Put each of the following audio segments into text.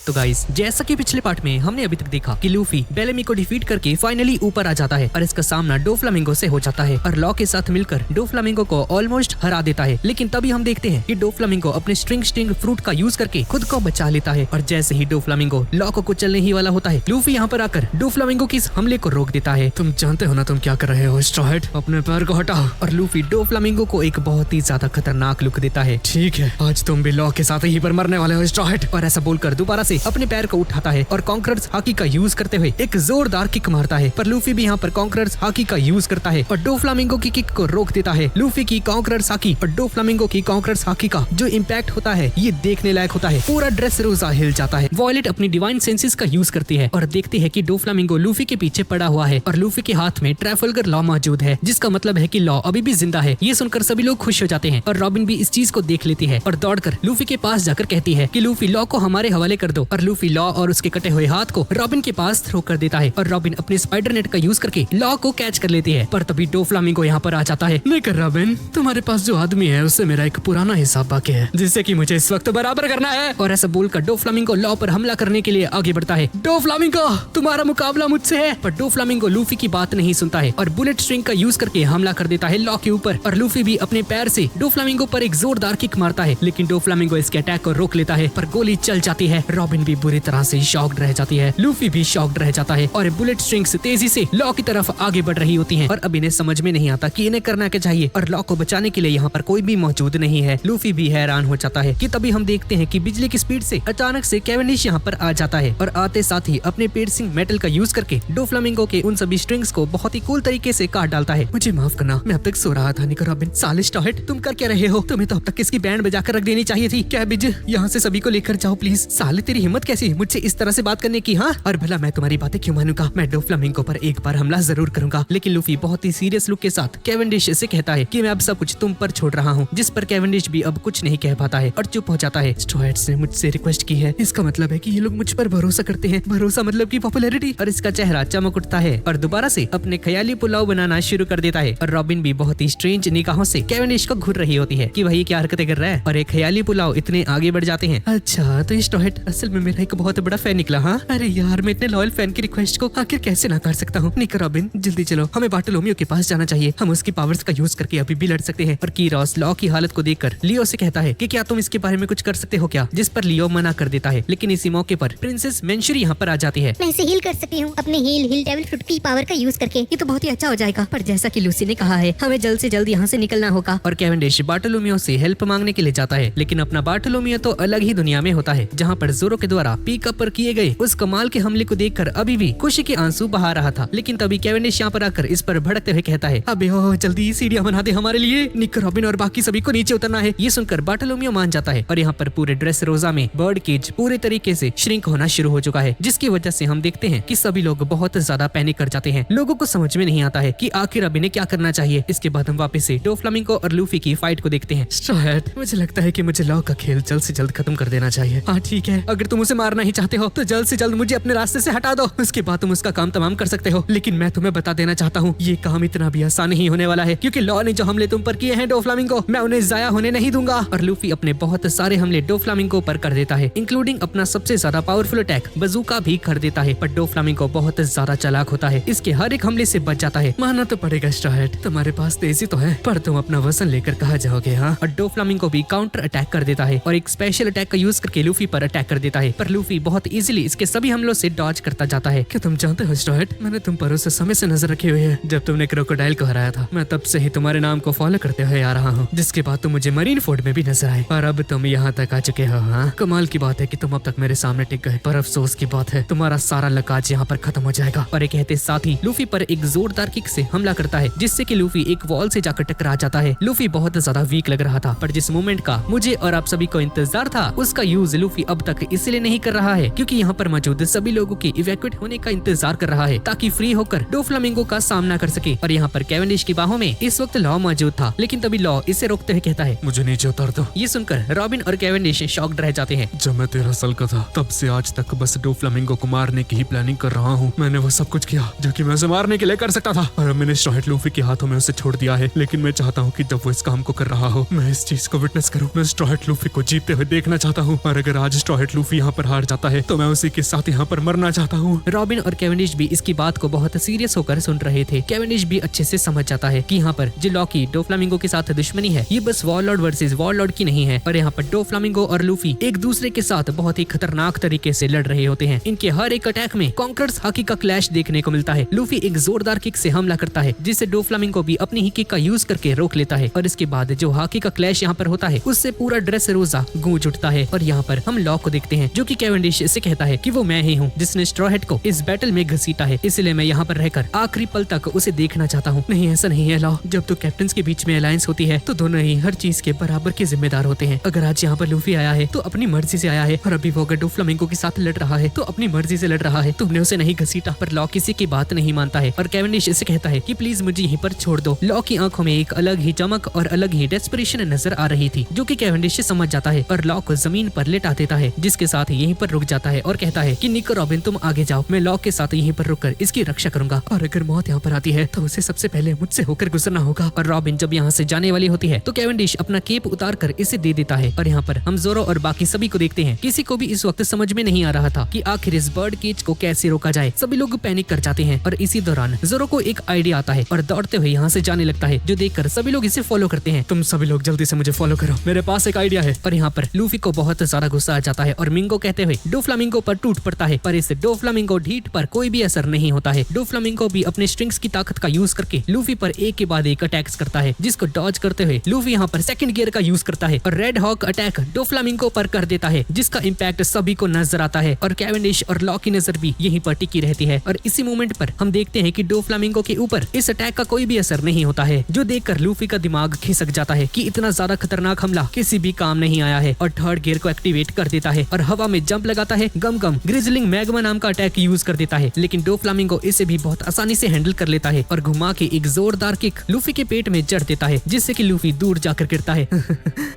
तो गाइस, जैसा कि पिछले पार्ट में हमने अभी तक देखा कि लूफी बेलेमी को डिफीट करके फाइनली ऊपर आ जाता है और इसका सामना डोफ्लामिंगो से हो जाता है और लॉ के साथ मिलकर डोफ्लामिंगो को ऑलमोस्ट हरा देता है। लेकिन तभी हम देखते हैं कि डोफ्लामिंगो अपने स्ट्रिंग फ्रूट का यूज करके खुद को बचा लेता है और जैसे ही डोफ्लामिंगो लॉ को कुचलने ही वाला होता है, लूफी यहाँ पर आकर डोफ्लामिंगो की इस हमले को रोक देता है। तुम जानते हो ना तुम क्या कर रहे हो स्ट्रॉ हैट, अपने पैर को हटाओ। और लूफी डोफ्लामिंगो को एक बहुत ही ज्यादा खतरनाक लुक देता है। ठीक है, आज तुम भी लॉ के साथ ही पर मरने वाले हो स्ट्रॉ हैट। और ऐसा बोलकर दोबारा से अपने पैर को उठाता है और कॉन्करर्स हाकी का यूज करते हुए एक जोरदार किक मारता है। पर लूफी भी यहाँ पर कॉन्करर्स हाकी का यूज करता है और डोफ्लामिंगो की किक को रोक देता है। लूफी की कॉन्करर्स हाकी और डोफ्लामिंगो की कॉन्करर्स हाकी का जो इम्पैक्ट होता है ये देखने लायक होता है। पूरा ड्रेसरोसा हिल जाता है। वॉयलेट अपनी डिवाइन सेंसेस का यूज करती है और देखती है कि डोफ्लामिंगो लूफी के पीछे पड़ा हुआ है और लूफी के हाथ में ट्रैफल्गर लॉ मौजूद है, जिसका मतलब है कि लॉ अभी भी जिंदा है। ये सुनकर सभी लोग खुश हो जाते हैं और रॉबिन भी इस चीज को देख लेती है और दौड़कर लूफी के पास जाकर कहती है कि लूफी लॉ को हमारे हवाले कर दो। और लूफी लॉ और उसके कटे हुए हाथ को रॉबिन के पास थ्रो कर देता है और रॉबिन अपने स्पाइडर नेट का यूज करके लॉ को कैच कर लेती है। पर तभी डोफ्लामिंगो यहाँ पर आ जाता है। नहीं कर रॉबिन, तुम्हारे पास जो आदमी है उससे मेरा एक पुराना हिसाब बाकी है जिससे कि मुझे इस वक्त बराबर करना है। और ऐसा बोलकर डोफ्लामिंगो लॉ पर हमला करने के लिए आगे बढ़ता है। डोफ्लामिंगो, तुम्हारा मुकाबला मुझसे है। पर डोफ्लामिंगो लूफी की बात नहीं सुनता है और बुलेट स्ट्रिंग का यूज करके हमला कर देता है लॉ के ऊपर। और लूफी भी अपने पैर से डोफ्लामिंगो पर एक जोरदार किक मारता है, लेकिन डोफ्लामिंगो इसके अटैक को रोक लेता है पर गोली चल जाती है। रॉबिन भी बुरी तरह से शॉक्ड रह जाती है। लूफी भी शॉक्ड रह जाता है और बुलेट स्ट्रिंग्स तेजी से लॉ की तरफ आगे बढ़ रही होती हैं और अब इन्हें समझ में नहीं आता कि इन्हें करना क्या चाहिए और लॉ को बचाने के लिए यहाँ पर कोई भी मौजूद नहीं है। लूफी भी हैरान हो जाता है कि तभी हम देखते हैं कि बिजली की स्पीड से अचानक से कैवेंडिश यहाँ पर आ जाता है और आते साथ ही अपने पियर्सिंग मेटल का यूज करके डोफ्लामिंगो के उन सभी स्ट्रिंग्स को बहुत ही कूल तरीके से काट डालता है। मुझे माफ करना, मैं अब तक सो रहा था। निको रॉबिन, साले स्ट्रॉ हैट, तुम कर क्या रहे हो? तुम्हें तो अब तक इसकी बैंड बजाकर रख देनी चाहिए थी। कैबिज, यहाँ से सभी को लेकर जाओ प्लीज। साले, तेरी हिम्मत कैसी मुझसे इस तरह से बात करने की? हाँ, और भला मैं तुम्हारी बातें क्यों मानूंगा? मैं डोफ्लामिंगो पर एक बार हमला जरूर करूंगा। लेकिन लूफी बहुत ही सीरियस लुक के साथ कैवेंडिश से कहता है कि मैं अब सब कुछ तुम पर छोड़ रहा हूँ, जिस पर कैवेंडिश भी अब कुछ नहीं कह पाता है और चुप हो जाता है। स्ट्रॉ हैट्स ने मुझसे रिक्वेस्ट की है, इसका मतलब है कि ये लोग मुझ पर भरोसा करते हैं। भरोसा मतलब की पॉपुलैरिटी। और इसका चेहरा चमक उठता है और दोबारा से अपने ख्याली पुलाव बनाना शुरू कर देता है। और रॉबिन भी बहुत ही स्ट्रेंज निगाहों से कैवेंडिश को घूर रही होती है कि वही क्या हरकतें कर रहा है और एक ख्याली पुलाव इतने आगे बढ़ जाते हैं। अच्छा, तो स्ट्रॉ हैट असल में मेरा एक बहुत बड़ा फैन निकला। हाँ, अरे यार, मैं इतने लॉयल फैन की रिक्वेस्ट को आखिर कैसे नकार सकता हूँ? निको रॉबिन, जल्दी चलो, हमें बार्टोलोमियो के पास जाना चाहिए। हम उसकी पावर्स का यूज करके अभी भी लड़ सकते हैं। और कीरोस लॉ की हालत को देखकर लियो से कहता है कि क्या तुम इसके बारे में कुछ कर सकते हो क्या? जिस पर लियो मना कर देता है। लेकिन इसी मौके पर प्रिंसेस मेंशुरी यहाँ पर आ जाती है। मैं इसे हील कर सकती हूँ अपने हील डेविल फ्रूट की पावर का यूज करके। ये तो बहुत ही अच्छा हो जाएगा, पर जैसा कि लूसी ने कहा है, हमें जल्द से जल्द यहाँ से निकलना होगा। और कैवेंडिश बार्टोलोमियो से हेल्प मांगने के लिए जाता है, लेकिन अपना बार्टोलोमियो तो अलग ही दुनिया में होता है, जहाँ पर जोरो के द्वारा पिकअप पर किए गए उस कमाल के हमले को देखकर अभी भी खुशी के आंसू बहा रहा था। लेकिन तभी कैवेंडिश यहाँ पर आकर इस पर भड़कते हुए कहता है, अबे ओ, जल्दी सीढ़ियाँ बना दे हमारे लिए। निको रॉबिन और बाकी सभी को नीचे उतरना है। ये सुनकर बार्टोलोमियो मान जाता है और यहाँ पर पूरे ड्रेसरोसा में बर्ड केज पूरे तरीके से श्रिंक होना शुरू हो चुका है, जिसकी वजह से हम देखते हैं कि सभी लोग बहुत ज्यादा पैनिक कर जाते हैं। लोगों को समझ में नहीं आता है कि आखिर अब इन्हें क्या करना चाहिए। इसके बाद हम वापस से डोफ्लामिंगो और लूफी की फाइट को देखते हैं। स्ट्रॉ हैट, मुझे लगता है कि मुझे लॉ का खेल जल्द से जल्द खत्म कर देना चाहिए। हाँ ठीक है, अगर तुम उसे मारना ही चाहते हो तो जल्द से जल्द मुझे अपने रास्ते से हटा दो, उसके बाद तुम उसका काम तमाम कर सकते हो। लेकिन मैं तुम्हें बता देना चाहता हूँ, ये काम इतना भी आसान नहीं होने वाला है, क्योंकि लॉ ने जो हमले तुम पर किए हैं डोफ्लामिंगो, मैं उन्हें जाया होने नहीं दूंगा। और लूफी अपने बहुत सारे हमले डोफ्लामिंगो पर कर देता है, इंक्लूडिंग अपना सबसे ज्यादा पावरफुल अटैक बजूका भी कर देता है। पर डोफ्लामिंगो बहुत ज्यादा चालाक होता है, इसके हर एक हमले से बच जाता है। मानना तो पड़ेगा स्ट्रॉ हैट, तुम्हारे पास तेजी तो है, पर तुम अपना वजन लेकर कहाँ जाओगे? हाँ। और डोफ्लामिंगो भी काउंटर अटैक कर देता है और एक स्पेशल अटैक का यूज करके लूफी पर अटैक कर देता है, पर लूफी बहुत इजीली इसके सभी हमलों से डॉज करता जाता है। क्या तुम जानते हो स्ट्रॉ हैट, मैंने तुम पर उस समय से नजर रखी हुई है जब तुमने क्रोकोडाइल को हराया था। मैं तब से ही तुम्हारे नाम को फॉलो करते हुए आ रहा हूँ, जिसके बाद तुम मुझे मरीन फोर्ड में भी नजर आए और अब तुम यहाँ तक आ चुके हो। हाँ, कमाल की बात है कि तुम अब तक मेरे सामने टिक गए, पर अफसोस की बात है तुम्हारा सारा लक आज यहाँ पर खत्म हो जाएगा। और ये कहते साथ ही लूफी पर एक जोरदार किक से हमला करता है, जिससे कि लूफी एक वॉल से जाकर टकरा जाता है। लूफी बहुत ज्यादा वीक लग रहा था, पर जिस मोमेंट का मुझे और आप सभी को इंतजार था उसका यूज लूफी अब तक इसलिए नहीं कर रहा है क्योंकि यहाँ पर मौजूद सभी लोगों के इवैक्यूएट होने का इंतजार कर रहा है, ताकि फ्री होकर डोफ्लामिंगो का सामना कर सके। और यहाँ पर कैवेंडिश की बाहों में इस वक्त लॉ मौजूद था, लेकिन तभी लॉ इसे रोकते हुए कहता है, मुझे नीचे उतार दो। ये सुनकर रॉबिन और कैवेंडिश शॉक्ड रह जाते हैं। जब मैं 13 साल का था तब से आज तक बस डोफ्लामिंगो को मारने की ही प्लानिंग कर रहा हूँ। मैंने वो सब कुछ किया जो कि मैं उसे मारने के लिए कर सकता था, और अब मैंने स्ट्रॉ हैट लूफी के हाथों में उसे छोड़ दिया है। लेकिन मैं चाहता हूँ कि जब वो इस काम को कर रहा हो मैं इस चीज को विटनेस करूँ। मैं स्ट्रॉ हैट लूफी को जीतते हुए देखना चाहता हूँ, और अगर आज स्ट्रॉ हैट लूफी लूफी यहाँ पर हार जाता है तो मैं उसी के साथ यहाँ पर मरना चाहता हूँ। रॉबिन और केविंडिश भी इसकी बात को बहुत सीरियस होकर सुन रहे थे। केविंडिश भी अच्छे से समझ जाता है कि यहाँ पर जो लॉकी डोफ्लामिंगो के साथ दुश्मनी है ये बस वॉरलॉर्ड वर्सेस वॉरलॉर्ड की नहीं है, और यहाँ पर डोफ्लामिंगो और लूफी एक दूसरे के साथ बहुत ही खतरनाक तरीके से लड़ रहे होते हैं। इनके हर एक अटैक में कॉन्कर्स हाकी का क्लैश देखने को मिलता है। लूफी एक जोरदार किक से हमला करता है जिससे डोफ्लामिंगो भी अपनी ही किक का यूज करके रोक लेता है, और इसके बाद जो हाकी का क्लैश यहाँ पर होता है उससे पूरा ड्रेस रोजा गूंज उठता है। और यहाँ पर हम लॉ को देखते हैं जो कि केविंडिश से कहता है कि वो मैं ही हूँ जिसने स्ट्रॉ हैट को इस बैटल में घसीटा है, इसलिए मैं यहाँ पर रहकर आखिरी पल तक उसे देखना चाहता हूँ। नहीं, ऐसा नहीं है लॉ, जब तो कैप्टन के बीच में अलायंस होती है तो दोनों ही हर चीज के बराबर के जिम्मेदार होते हैं। अगर आज यहाँ पर लूफी आया है तो अपनी मर्जी से आया है, और अभी वो अगर डोफ्लामिंगो के साथ लड़ रहा है तो अपनी मर्जी से लड़ रहा है। तुमने उसे नहीं घसीटा। पर लॉ किसी की बात नहीं मानता है और केविंडिश इसे कहता है कि प्लीज मुझे यहीं पर छोड़ दो। लॉ की आंखों में एक अलग ही चमक और अलग ही डेस्परेशन नजर आ रही थी जो कि केविंडिश समझ जाता है और लॉ को जमीन पर लेटा देता है, जिसके साथ यहीं पर रुक जाता है और कहता है कि निक और रॉबिन तुम आगे जाओ, मैं लॉ के साथ यहीं पर रुककर इसकी रक्षा करूंगा, और अगर मौत यहाँ पर आती है तो उसे सबसे पहले मुझसे होकर गुजरना होगा। और रॉबिन जब यहाँ से जाने वाली होती है तो केविंडिश अपना केप उतार कर इसे दे देता है, और यहाँ पर हम जोरो और बाकी सभी को देखते हैं। किसी को भी इस वक्त समझ में नहीं आ रहा था कि आखिर इस बर्ड केज को कैसे रोका जाए। सभी लोग पैनिक कर जाते हैं, और इसी दौरान जोरो को एक आइडिया आता है और दौड़ते हुए यहाँ से जाने लगता है, जो देखकर सभी लोग इसे फॉलो करते हैं। तुम सभी लोग जल्दी से मुझे फॉलो करो, मेरे पास एक आइडिया है। और यहाँ पर लूफी को बहुत ज्यादा गुस्सा आ जाता है और मिंगो कहते हुए डोफ्लामिंगो पर टूट पड़ता है, पर इस डोफ्लामिंगो ढीठ पर कोई भी असर नहीं होता है। डोफ्लामिंगो भी अपने स्ट्रिंग्स की ताकत का यूज करके लूफी पर एक के बाद एक अटैक्स करता है, जिसको डॉज करते हुए लूफी यहाँ पर सेकंड गियर का यूज करता है और रेड हॉक अटैक डोफ्लामिंगो पर कर देता है, जिसका इम्पैक्ट सभी को नजर आता है। और केविंडिश और लॉ की नजर भी यहीं पर टिकी रहती है, और इसी मोमेंट पर हम देखते हैं कि डोफ्लामिंगो के ऊपर इस अटैक का कोई भी असर नहीं होता है, जो देखकर लूफी का दिमाग खिसक जाता है कि इतना ज्यादा खतरनाक हमला किसी भी काम नहीं आया है, और थर्ड गियर को एक्टिवेट कर देता है और हवा में जंप लगाता है। गम ग्रिजलिंग मैग्मा नाम का अटैक यूज कर देता है, लेकिन डोफ्लामिंगो इसे भी बहुत आसानी से हैंडल कर लेता है और घुमा के एक जोरदार किक लूफी के पेट में जड़ देता है, जिससे कि लूफी दूर जाकर गिरता है।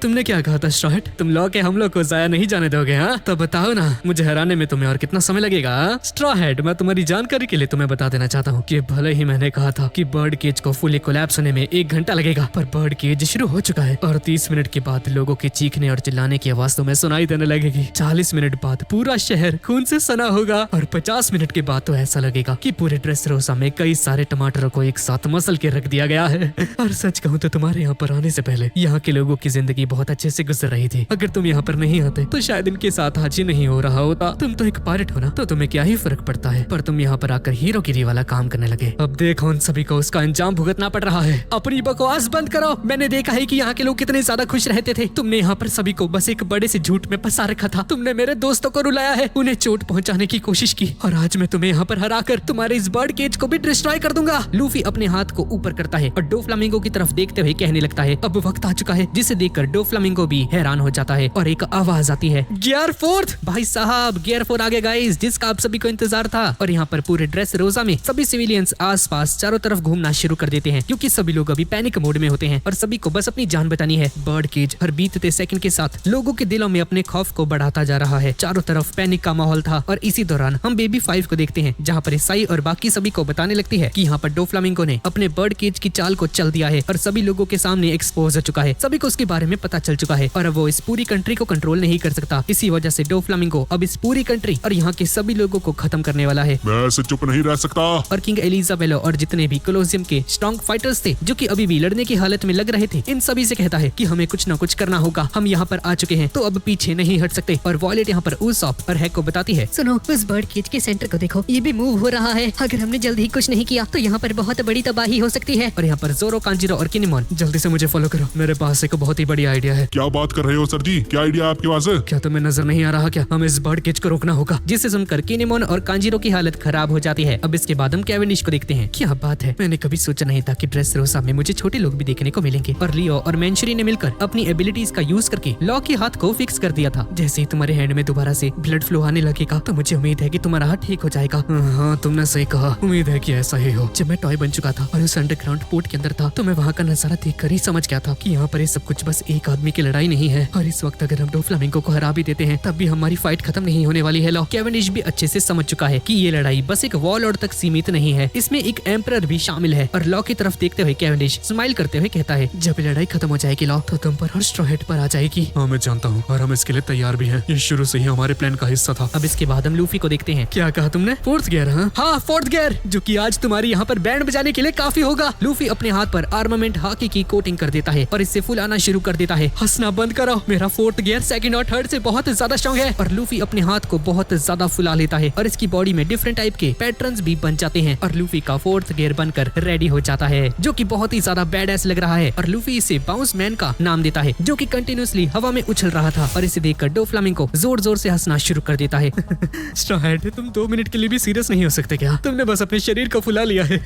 तुमने क्या कहा था स्ट्रॉ हैट? तुम लॉ के हमलों को जाया नहीं जाने दोगे? हाँ तो बताओ ना, मुझे हराने में तुम्हें और कितना समय लगेगा? स्ट्रॉ हैट, मैं तुम्हारी जानकारी के लिए तुम्हें बता देना चाहता हूँ कि भले ही मैंने कहा था कि बर्ड केज को फुली कोलैप्स होने में 1 घंटा लगेगा, पर बर्ड केज शुरू हो चुका है और 30 मिनट के बाद लोगों के चीखने और चिल्लाने की आवाज तुम्हें सुनाई देने लगेगी। 40 मिनट बाद पूरा शहर खून से सना होगा, और 50 मिनट के बाद तो ऐसा लगेगा कि पूरे ड्रेसरोसा में कई सारे टमाटरों को एक साथ मसल के रख दिया गया है। और सच कहूँ तो तुम्हारे यहाँ पर आने से पहले यहाँ के लोगों की जिंदगी बहुत अच्छे से गुजर रही थी। अगर तुम यहाँ पर नहीं आते तो शायद इनके साथ आज ही नहीं हो रहा होता। तुम तो एक पायलट हो ना, तो तुम्हें क्या ही फर्क पड़ता है, पर तुम यहाँ पर आकर हीरोगिरी वाला काम करने लगे। अब देखो उन सभी को उसका अंजाम भुगतना पड़ रहा है। अपनी बकवास बंद करो। मैंने देखा है कि यहाँ के लोग कितने ज्यादा खुश रहते थे। तुमने यहाँ पर सभी को बस एक बड़े से झूठ में फंसा रखा था। तुमने मेरे दोस्तों को रुलाया है, उन्हें चोट पहुंचाने की कोशिश की, और आज मैं तुम्हें यहाँ पर हराकर तुम्हारे इस बर्ड केज को भी डिस्ट्रॉय कर दूंगा। लूफी अपने हाथ को ऊपर करता है और डोफ्लामिंगो की तरफ देखते हुए कहने लगता है अब वक्त आ चुका है, जिसे देखकर डोफ्लामिंगो भी हैरान हो जाता है और एक आवाज आती है, गियर 4। भाई साहब गियर 4 आ गया गाइस, जिसका आप सभी को इंतजार था। और यहाँ पर पूरे ड्रेस रोजा में सभी सिविलियंस आसपास चारों तरफ घूमना शुरू कर देते हैं, क्योंकि सभी लोग अभी पैनिक मोड में होते हैं और सभी को बस अपनी जान बचानी है। बर्ड केज हर बीतते सेकंड के साथ लोगों के दिलों में अपने खौफ को बढ़ाता जा रहा है। चारों तरफ पैनिक का माहौल था, और इसी दौरान हम बेबी 5 को देखते हैं, जहाँ पर ईसाई और बाकी सभी को बताने लगती है कि यहाँ पर डोफ्लामिंगो ने अपने बर्ड केज की चाल को चल दिया है और सभी लोगों के सामने एक्सपोज हो चुका है। सभी को उसके बारे में पता चल चुका है और अब वो इस पूरी कंट्री को कंट्रोल नहीं कर सकता। इसी वजह से डोफ्लामिंगो अब इस पूरी कंट्री और यहाँ के सभी लोगों को खत्म करने वाला है। मैं ऐसे चुप नहीं रह सकता। और किंग एलिजाबेलो और जितने भी कोलोसियम के स्ट्रॉन्ग फाइटर्स थे जो कि अभी भी लड़ने की हालत में लग रहे थे, इन सभी से कहता है कि हमें कुछ न कुछ करना होगा। हम यहाँ पर आ चुके हैं तो अब पीछे नहीं हट सकते। और वॉयलेट यहाँ पर उसॉप और हैक को बताती है, सुनो, उस बर्ड केज के सेंटर को देखो, ये भी मूव हो रहा है। अगर हमने जल्दी ही कुछ नहीं किया तो यहाँ पर बहुत बड़ी तबाही हो सकती है। और यहाँ पर जोरो, कांजिरो और किनेमोन जल्दी से मुझे फॉलो करो, मेरे पास एक बहुत ही बड़ी आइडिया है। क्या बात कर रहे हो सर जी? क्या आइडिया आपके पास है? क्या तुम्हें नजर नहीं आ रहा क्या? हमें इस बर्ड केज को रोकना होगा। जिसे सुनकर किनेमोन और कांजिरो की हालत खराब हो जाती है। अब इसके बाद हम केविंडिश को देखते हैं। क्या बात है, मैंने कभी सोचा नहीं था कि ड्रेसरोसा में मुझे छोटे लोग भी देखने को मिलेंगे। और लियो और मेंशरी ने मिलकर अपनी एबिलिटीज का यूज करके लॉ के हाथ को फिक्स कर दिया था। जैसे ही तुम्हारे हैंड में दोबारा से ब्लड फ्लो आने लगेगा तो मुझे उम्मीद है कि तुम्हारा हाथ ठीक हो जाएगा। हाँ तुमने सही कहा, उम्मीद है कि ऐसा ही हो। जब मैं टॉय बन चुका था और उस अंडरग्राउंड पोर्ट के अंदर था तो मैं वहाँ का नजारा देखकर ही समझ गया था कि यहाँ पर ये सब कुछ बस एक आदमी की लड़ाई नहीं है, और इस वक्त अगर हम डोफ्लामिंगो को हरा भी देते हैं तब भी हमारी फाइट खत्म नहीं होने वाली है। लॉ केविंडिश भी अच्छे से समझ चुका है कि ये लड़ाई बस एक वॉरलॉर्ड तक सीमित नहीं है, इसमें एक एम्परर भी शामिल है। और लॉ की तरफ देखते हुए केविंडिश स्माइल करते हुए कहता है, जब लड़ाई खत्म हो जाएगी लॉ तो तुम पर और स्ट्रॉ हैट पर आ जाएगी। हाँ मैं जानता हूँ और हम इसके लिए तैयार भी हैं। ये शुरू से ही हमारे प्लान का हिस्सा था। अब इसके बाद हम लूफी को देखते हैं। क्या कहा तुमने? Fourth gear? हाँ, फोर्थ गियर, जो कि आज तुम्हारी यहाँ पर बैंड बजाने के लिए काफी होगा। लूफी अपने हाथ पर आर्मामेंट हाकी की कोटिंग कर देता है और इससे फुल आना शुरू कर देता है। हंसना बंद करो, मेरा फोर्थ गियर सेकंड और थर्ड से बहुत ज्यादा स्ट्रॉन्ग है। और लूफी अपने हाथ को बहुत ज्यादा फुला लेता है और इसकी बॉडी में डिफरेंट टाइप के पैटर्न्स भी बन जाते हैं और लूफी का फोर्थ गियर बनकर रेडी हो जाता है, जो कि बहुत ही ज्यादा बैडएस लग रहा है। और लूफी इसे बाउंस मैन का नाम देता है, जो कि कंटिन्यूअसली हवा में उछल रहा था। और इसे देखकर डोफ्लामिंगो जोर जोर से हंसना शुरू कर देता है। स्ट्रॉ हैट, तुम 2 मिनट के लिए भी सीरियस नहीं हो सकते क्या? तुमने बस अपने शरीर को फुला लिया है।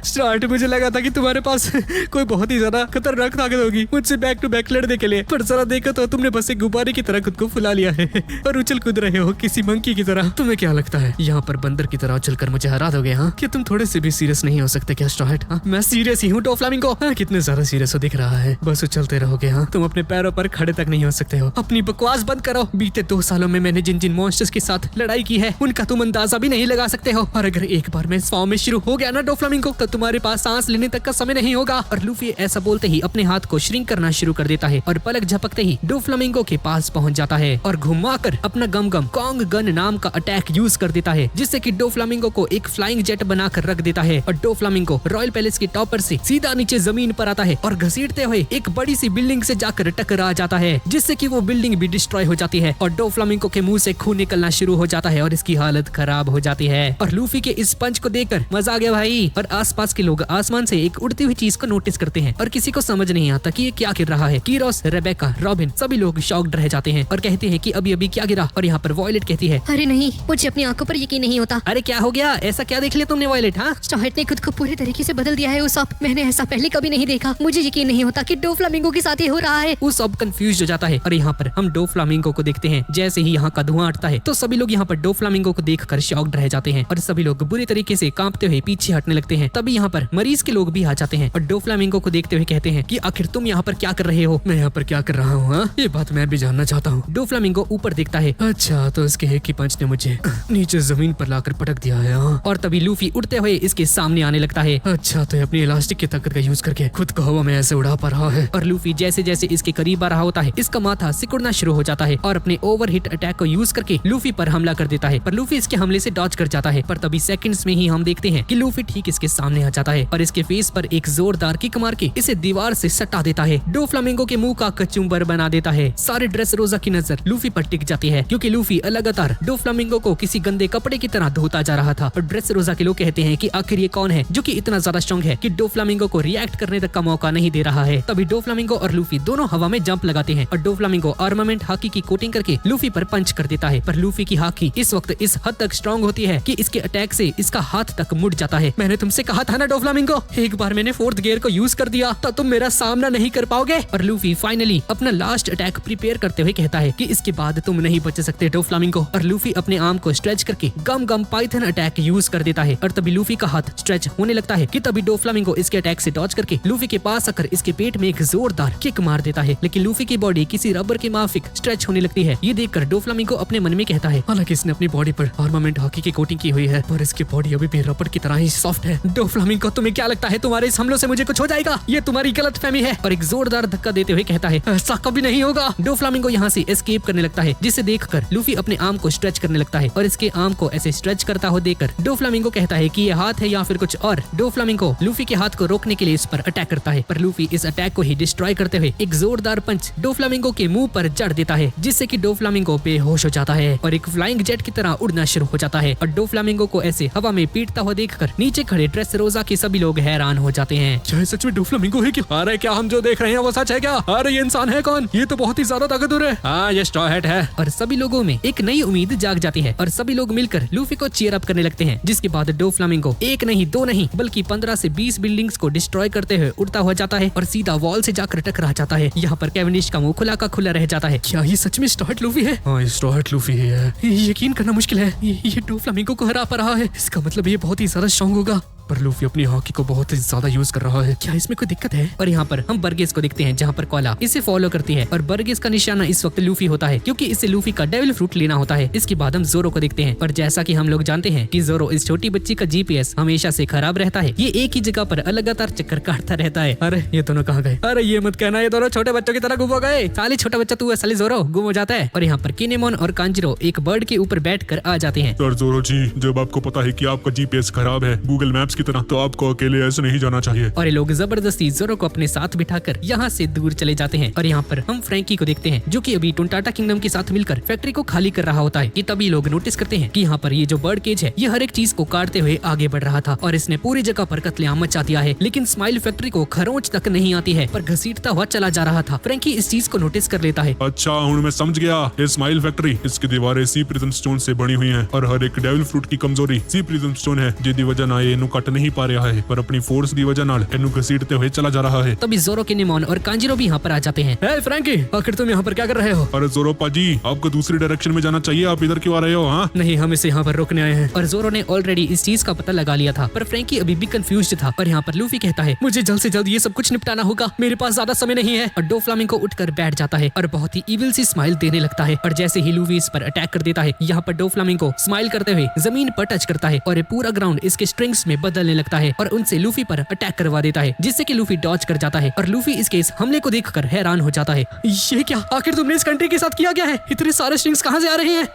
स्ट्रॉ हैट, मुझे लगा था कि तुम्हारे पास कोई बहुत ही ज्यादा खतरनाक ताकत होगी मुझसे बैक टू बैक लड़ने के लिए, पर जरा देखो तो तुमने बस एक गुब्बारे की तरह खुद को फुला लिया है और उछल कूद रहे हो किसी मंकी की तरह। तुम्हें क्या लगता है यहाँ पर बंदर की तरह उछलकर मुझे हरा दोगे? हाँ, क्या तुम थोड़े से भी सीरियस नहीं हो सकते क्या स्ट्रॉ हैट? हाँ, मैं सीरियस ही हूँ डोफ्लामिंगो। हाँ, कितने ज्यादा सीरियस हो दिख रहा है। बस उछलते रहोगे। हाँ, तुम अपने पैरों पर खड़े तक नहीं हो सकते हो। अपनी बकवास बंद करो। बीते 2 सालों में मैंने जिन जिन मॉन्स्टर्स के साथ लड़ाई की है उनका तुम अंदाजा भी नहीं लगा सकते हो। और अगर एक बार मैं इस फॉर्म में शुरू हो गया ना डोफ्लामिंगो, तो तुम्हारे पास सांस लेने तक का समय नहीं होगा। और लूफी ऐसा बोलते ही अपने हाथ को श्रिंक करना शुरू कर देता है और पलक झपकते ही डोफ्लामिंगो के पास पहुंच जाता है और घुमाकर अपना गम गम कॉन्ग गन नाम का अटैक यूज कर देता है, जिससे कि डोफ्लामिंगो को एक फ्लाइंग जेट बनाकर रख देता है। और डोफ्लामिंगो रॉयल पैलेस के टॉपर से सीधा नीचे जमीन पर आता है और घसीटते हुए एक बड़ी सी बिल्डिंग से जाकर टकरा जाता है, जिससे कि वो बिल्डिंग भी डिस्ट्रॉय हो जाती है और डोफ्लामिंगो के मुंह से खून निकलना शुरू हो जाता है और इसकी हालत खराब हो जाती है। और लूफी के इस पंच को देखकर मजा आ गया भाई। और आसपास के लोग आसमान से एक उड़ती हुई चीज को नोटिस करते हैं और किसी को समझ नहीं आता कि ये क्या गिर रहा है। कीरोस, रेबेका, रॉबिन सभी लोग शॉक्ड रह जाते हैं और कहते हैं कि अभी अभी क्या गिरा। और यहाँ पर वॉयलेट कहती है, अरे नहीं, मुझे अपनी आंखों पर यकीन नहीं होता। अरे क्या हो गया? ऐसा क्या देख लिया तुमने वॉयलेट? हाँ, स्ट्रॉ हैट ने खुद को पूरे तरीके से बदल दिया है उसॉप। मैंने ऐसा पहले कभी नहीं देखा। मुझे यकीन नहीं होता कि डोफ्लामिंगो के साथ ये हो रहा है। उसॉप कंफ्यूज हो जाता है। और यहाँ पर हम डोफ्लामिंगो को देखते हैं। जैसे ही यहाँ का धुआं हटता है तो सभी लोग यहाँ पर डोफ्लामिंगो को देखकर शॉक्ड रह जाते हैं और सभी लोग बुरी तरीके से कांपते हुए पीछे हटने लगते हैं। तभी यहाँ पर मरीज के लोग भी आ जाते हैं और डोफ्लामिंगो को देखते हुए कहते हैं कि आखिर तुम यहाँ पर क्या कर रहे हो? मैं यहाँ पर क्या कर रहा हूँ? ये बात मैं भी जानना चाहता हूँ। डोफ्लामिंगो ऊपर देखता है। अच्छा, तो इसके एक ही पंच ने मुझे नीचे जमीन पर लाकर पटक दिया है। हाँ। और तभी लूफी उड़ते हुए इसके सामने आने लगता है। अच्छा, तो ये अपनी इलास्टिक की ताकत का यूज करके खुद को हवा में ऐसे उड़ा पा रहा है। और लूफी जैसे जैसे इसके करीब आ रहा होता है इसका माथा सिकुड़ना शुरू हो जाता है और अपने ओवरहिट अटैक को यूज करके लूफी पर हमला कर देता है। पर लूफी इसके हमले से डॉज कर जाता है। पर तभी सेकंड्स में ही हम देखते हैं कि लूफी ठीक इसके सामने आ जाता है और इसके फेस पर एक जोरदार किक मार के इसे दीवार से सटा देता है। डोफ्लामिंगो के मुंह का कचुम्बर बना देता है। सारे ड्रेस रोजा की नजर लूफी पर टिक जाती है, क्योंकि लूफी लगातार डोफ्लामिंगो को किसी गंदे कपड़े की तरह धोता जा रहा था। और ड्रेस रोजा के लोग कहते हैं कि आखिर ये कौन है जो कि इतना ज्यादा स्ट्रॉन्ग है कि डोफ्लामिंगो को रिएक्ट करने तक का मौका नहीं दे रहा है। तभी डोफ्लामिंगो और लूफी दोनों हवा में जंप लगाते हैं और डोफ्लामिंगो आर्मामेंट हाकी की कोटिंग करके लूफी पर पंच कर देता है। पर लूफी की हाकी इस वक्त इस हद तक स्ट्रॉन्ग होती है कि इसके अटैक से इसका हाथ तक मुड़ जाता है। मैंने तुमसे कहा था ना डोफ्लामिंगो, एक बार मैंने फोर्थ गियर को यूज कर दिया तो तुम मेरा सामना नहीं कर पाओगे। और लूफी फाइनली अपना लास्ट अटैक प्रिपेयर करते हुए कहता है कि इसके बाद तुम नहीं बच सकते डोफ्लामिंगो। और लूफी अपने आर्म को स्ट्रेच करके गम गम पाइथन अटैक यूज कर देता है। और तभी लूफी का हाथ स्ट्रेच होने लगता है कि तभी डोफ्लामिंगो इसके अटैक से डॉज करके लूफी के पास आकर इसके पेट में एक जोरदार किक मार देता है। लेकिन लूफी की बॉडी किसी रबर के माफिक स्ट्रेच होने लगती है। ये देखकर डोफ्लामिंगो अपने मन में कहता है, हालांकि इसने अपनी बॉडी पर आर्मामेंट हाकी की कोटिंग की हुई है पर इसकी बॉडी अभी भी रबर की तरह ही सॉफ्ट है। डोफ्लामिंगो, तुम्हें क्या लगता है तुम्हारे इस हमलों से मुझे कुछ हो जाएगा? ये तुम्हारी गलतफहमी है। और एक जोरदार धक्का देते हुए कहता है, ऐसा कभी नहीं होगा। डोफ्लामिंगो यहाँ से एस्केप करने लगता है, जिसे देखकर लूफी अपने आर्म को स्ट्रेच करने लगता है और इसके आर्म को ऐसे स्ट्रेच करता हुआ देखकर डोफ्लामिंगो कहता है कि ये हाथ है या फिर कुछ और। डोफ्लामिंगो लूफी के हाथ को रोकने के लिए इस पर अटैक करता है, पर लूफी इस अटैक को ही डिस्ट्रॉय करते हुए एक जोरदार पंच डोफ्लामिंगो के मुंह पर जड़ देता है, जिससे कि डोफ्लामिंगो बेहोश हो जाता है और एक फ्लाइंग जेट की तरह उड़ना शुरू हो जाता है। और डोफ्लामिंगो को ऐसे हवा में पीटता हुआ देखकर नीचे खड़े ड्रेस रोजा के सभी लोग हैरान हो जाते हैं। चाहे सच में डोफ्लामिंगो है कि अरे क्या हम जो देख रहे हैं वो सच है क्या? अरे ये इंसान है कौन? ये तो बहुत ही ज्यादा ताकतवर है। हाँ, ये स्ट्रॉ हैट है। और सभी लोगों में एक नई उम्मीद जाग जाती है और सभी लोग मिलकर लूफी को चीयर अप करने लगते हैं। जिसके बाद डोफ्लामिंगो एक नहीं दो नहीं बल्कि 15 से 20 बिल्डिंग्स को डिस्ट्रॉय करते हुए उड़ता हुआ जाता है और सीधा वॉल से जाकर टकरा जाता है। यहाँ पर कैवेंडिश का मुंह खुला का खुला रह जाता है। क्या ये सच में स्ट्रॉ हैट लूफी है? हाँ, ये स्ट्रॉ हैट लूफी है। यकीन करना मुश्किल है, ये डोफ्लामिंगो को हरा पा रहा है। इसका मतलब ये बहुत ही ज्यादा स्ट्रॉन्ग होगा। पर लूफी अपनी हॉकी को बहुत ही ज्यादा यूज कर रहा है। क्या इसमें कोई दिक्कत है? और यहाँ पर हम बर्गेस को देखते हैं जहाँ पर कोला इसे फॉलो करती है और बर्गेस का निशाना इस वक्त लूफी होता है क्योंकि इसे लूफी का डेविल फ्रूट लेना होता है। इसके बाद हम जोरो को देखते हैं और जैसा कि हम लोग जानते हैं कि जोरो इस छोटी बच्ची का जीपीएस हमेशा से खराब रहता है। ये एक ही जगह पर लगातार चक्कर काटता रहता है। अरे ये दोनों कहाँ गए? अरे ये मत कहना ये दोनों छोटे बच्चों की तरह गुम हो गए। साले छोटा बच्चा तू साले जोरो गुम हो जाता है। और यहाँ पर किनेमोन और कांजिरो एक बर्ड के ऊपर बैठकर आ जाते हैं। सर जोरो जी, जब आपको पता है कि आपका जीपीएस खराब है गूगल मैप्स की तरह, तो आपको अकेले ऐसे नहीं जाना चाहिए। और ये लोग जबरदस्ती जोरो को अपने साथ बिठाकर यहाँ से दूर चले जाते हैं। और यहाँ पर हम फ्रैंकी को देखते हैं जो कि अभी टुनटाटा किंगडम के साथ मिलकर फैक्ट्री को खाली कर रहा होता है कि तभी लोग नोटिस करते हैं कि यहाँ पर ये जो बर्ड केज है ये हर एक चीज को काटते हुए आगे बढ़ रहा था और इसने पूरी जगह पर कत्लेआम मचा दिया है। लेकिन स्माइल फैक्ट्री को खरोंच तक नहीं आती है पर घसीटता हुआ चला जा रहा था। फ्रैंकी इस चीज को नोटिस कर लेता है। अच्छा हूँ मैं समझ गया। ये स्माइल फैक्ट्री, इसकी दीवारें सी प्रिज्म स्टोन से बनी हुई हैं और हर एक डेविल फ्रूट की कमजोरी सी प्रिज्म स्टोन है जिसकी वजह ना ये इन्हें कट नहीं पा रहा है पर अपनी फोर्स की वजह नाल इन्हें घसीटते हुए चला जा रहा है। तभी जोरो, किनेमोन और कांजिरो भी यहाँ पर आ जाते हैं। हे फ्रैंकी, आखिर तुम यहाँ पर क्या कर रहे हो? अरे जोरो पाजी, आपको दूसरी डायरेक्शन में जाना चाहिए, आप इधर क्यों आ रहे हो? हाँ नहीं, हम इसे यहाँ पर रोकने आए हैं। और जोरो ने ऑलरेडी इस चीज का पता लगा लिया था पर फ्रैंकी अभी भी कंफ्यूज्ड था। और यहाँ पर लूफी कहता है मुझे जल्द से जल्द ये सब कुछ निपटाना होगा, मेरे पास ज्यादा समय नहीं है। और डोफ्लामिंगो उठकर बैठ जाता है और बहुत ही इविल सी स्माइल देने लगता है। और जैसे ही लूफी इस पर अटैक कर देता है यहाँ पर डोफ्लामिंगो स्माइल करते हुए जमीन पर टच करता है और ये पूरा ग्राउंड इसके स्ट्रिंग्स में बदलने लगता है और उनसे लूफी पर अटैक करवा देता है जिससे कि लूफी डॉज कर जाता है। और लूफी इसके इस हमले को देखकर हैरान हो जाता है। ये क्या, आखिर तुमने इस कंट्री के साथ किया क्या है? इतने सारे स्ट्रिंग्स कहाँ से आ रहे हैं?